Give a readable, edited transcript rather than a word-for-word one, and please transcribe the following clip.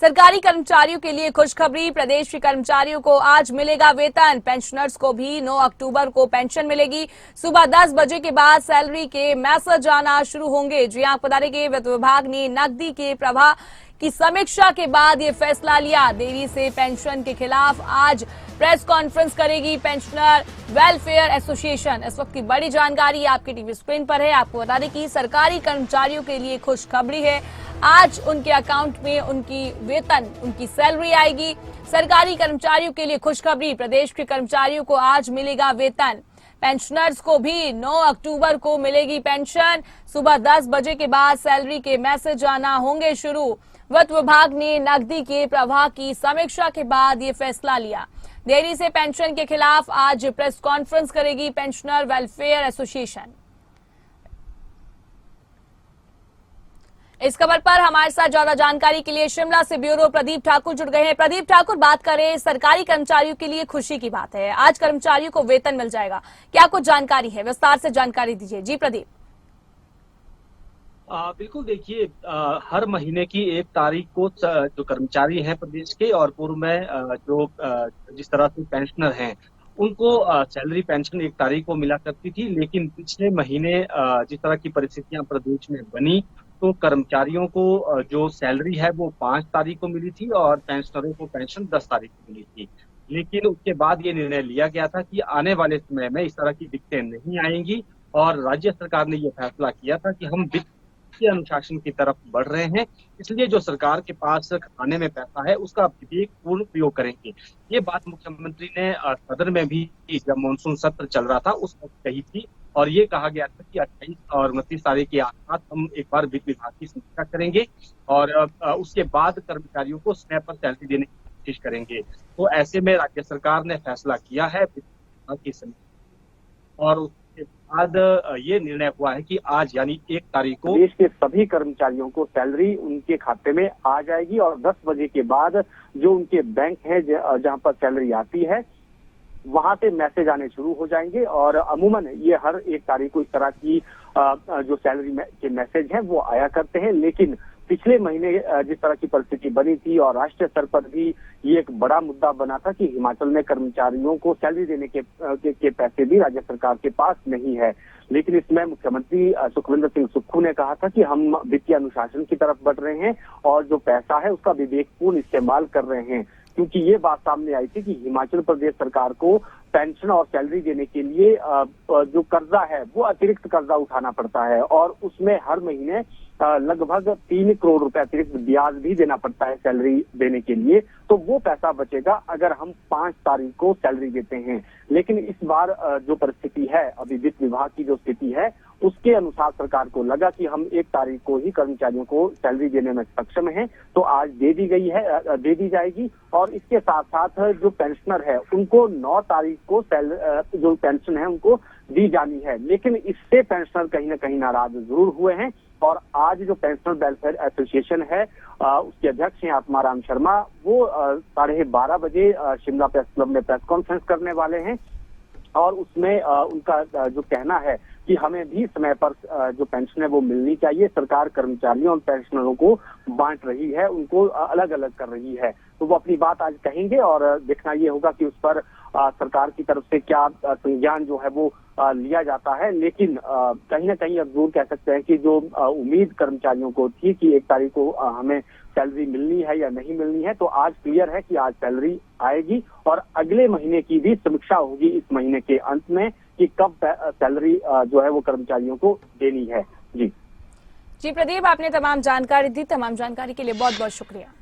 सरकारी कर्मचारियों के लिए खुशखबरी। प्रदेश के कर्मचारियों को आज मिलेगा वेतन। पेंशनर्स को भी 9 अक्टूबर को पेंशन मिलेगी। सुबह 10 बजे के बाद सैलरी के मैसेज आना शुरू होंगे। जी आपको बता दें कि वित्त विभाग ने नकदी के प्रवाह की समीक्षा के बाद ये फैसला लिया। देरी से पेंशन के खिलाफ आज प्रेस कॉन्फ्रेंस करेगी पेंशनर वेलफेयर एसोसिएशन। इस वक्त की बड़ी जानकारी आपकी टीवी स्क्रीन पर है। आपको बता दें कि सरकारी कर्मचारियों के लिए खुशखबरी है। आज उनके अकाउंट में उनकी वेतन, उनकी सैलरी आएगी। सरकारी कर्मचारियों के लिए खुशखबरी। प्रदेश के कर्मचारियों को आज मिलेगा वेतन। पेंशनर्स को भी 9 अक्टूबर को मिलेगी पेंशन। सुबह 10 बजे के बाद सैलरी के मैसेज आना होंगे शुरू। वित्त विभाग ने नकदी के प्रवाह की समीक्षा के बाद ये फैसला लिया। देरी से पेंशन के खिलाफ आज प्रेस कॉन्फ्रेंस करेगी पेंशनर वेलफेयर एसोसिएशन। इस खबर पर हमारे साथ ज्यादा जानकारी के लिए शिमला से ब्यूरो प्रदीप ठाकुर जुड़ गए हैं। प्रदीप ठाकुर, बात करें सरकारी कर्मचारियों के लिए खुशी की बात है, आज कर्मचारियों को वेतन मिल जाएगा, क्या कुछ जानकारी है? विस्तार से जानकारी दीजिए। जी प्रदीप। बिल्कुल, देखिए, हर महीने की 1 तारीख को जो कर्मचारी हैं प्रदेश के और पूर्व में जो जिस तरह से पेंशनर हैं उनको सैलरी पेंशन 1 तारीख को मिला करती थी। लेकिन पिछले महीने जिस तरह की परिस्थितियां प्रदेश में बनी तो कर्मचारियों को जो सैलरी है वो 5 तारीख को मिली थी और पेंशनरों को पेंशन 10 तारीख को मिली थी। लेकिन उसके बाद ये निर्णय लिया गया था कि आने वाले समय में इस तरह की दिक्कतें नहीं आएंगी और राज्य सरकार ने ये फैसला किया था कि हम वित्तीय अनुशासन की तरफ बढ़ रहे हैं, इसलिए जो सरकार के पास खाने में पैसा है उसका विवेकपूर्ण प्रयोग करेंगे। ये बात मुख्यमंत्री ने सदन में भी जब मानसून सत्र चल रहा था उस वक्त कही थी और ये कहा गया था कि 28 और 29 तारीख के आसपास हम एक बार वित्त विभाग की समीक्षा करेंगे और उसके बाद कर्मचारियों को समय पर सैलरी देने की कोशिश करेंगे। तो ऐसे में राज्य सरकार ने फैसला किया है वित्त विभाग की समीक्षा और उसके बाद ये निर्णय हुआ है कि आज यानी 1 तारीख को देश के सभी कर्मचारियों को सैलरी उनके खाते में आ जाएगी और 10 बजे के बाद जो उनके बैंक है जहां पर सैलरी आती है वहां से मैसेज आने शुरू हो जाएंगे और अमूमन ये हर 1 तारीख को इस तरह की जो सैलरी के मैसेज हैं वो आया करते हैं। लेकिन पिछले महीने जिस तरह की परिस्थिति बनी थी और राष्ट्रीय स्तर पर भी ये एक बड़ा मुद्दा बना था कि हिमाचल में कर्मचारियों को सैलरी देने के पैसे भी राज्य सरकार के पास नहीं है। लेकिन इसमें मुख्यमंत्री सुखविंदर सिंह सुक्खू ने कहा था कि हम वित्तीय अनुशासन की तरफ बढ़ रहे हैं और जो पैसा है उसका विवेकपूर्ण इस्तेमाल कर रहे हैं, क्योंकि ये बात सामने आई थी कि हिमाचल प्रदेश सरकार को पेंशन और सैलरी देने के लिए जो कर्जा है वो अतिरिक्त कर्जा उठाना पड़ता है और उसमें हर महीने लगभग 3 करोड़ रुपए अतिरिक्त ब्याज भी देना पड़ता है सैलरी देने के लिए। तो वो पैसा बचेगा अगर हम 5 तारीख को सैलरी देते हैं। लेकिन इस बार जो परिस्थिति है, अभी वित्त विभाग की जो स्थिति है उसके अनुसार सरकार को लगा कि हम 1 तारीख को ही कर्मचारियों को सैलरी देने में सक्षम हैं, तो आज दे दी जाएगी। और इसके साथ साथ जो पेंशनर है उनको 9 तारीख को जो पेंशन है उनको दी जानी है। लेकिन इससे पेंशनर कहीं ना कहीं नाराज जरूर हुए हैं और आज जो पेंशनर वेलफेयर एसोसिएशन है उसके अध्यक्ष हैं आत्माराम शर्मा, वो 12:30 बजे शिमला प्रेस क्लब में प्रेस कॉन्फ्रेंस करने वाले हैं और उसमें उनका जो कहना है कि हमें भी समय पर जो पेंशन है वो मिलनी चाहिए। सरकार कर्मचारियों और पेंशनरों को बांट रही है, उनको अलग अलग कर रही है। तो वो अपनी बात आज कहेंगे और देखना ये होगा कि उस पर सरकार की तरफ से क्या संज्ञान जो है वो लिया जाता है। लेकिन कहीं ना कहीं अब जरूर कह सकते हैं कि जो उम्मीद कर्मचारियों को थी कि 1 तारीख को हमें सैलरी मिलनी है या नहीं मिलनी है, तो आज क्लियर है कि आज सैलरी आएगी और अगले महीने की भी समीक्षा होगी इस महीने के अंत में कि कब सैलरी जो है वो कर्मचारियों को देनी है। जी प्रदीप, आपने तमाम जानकारी दी। तमाम जानकारी के लिए बहुत बहुत शुक्रिया।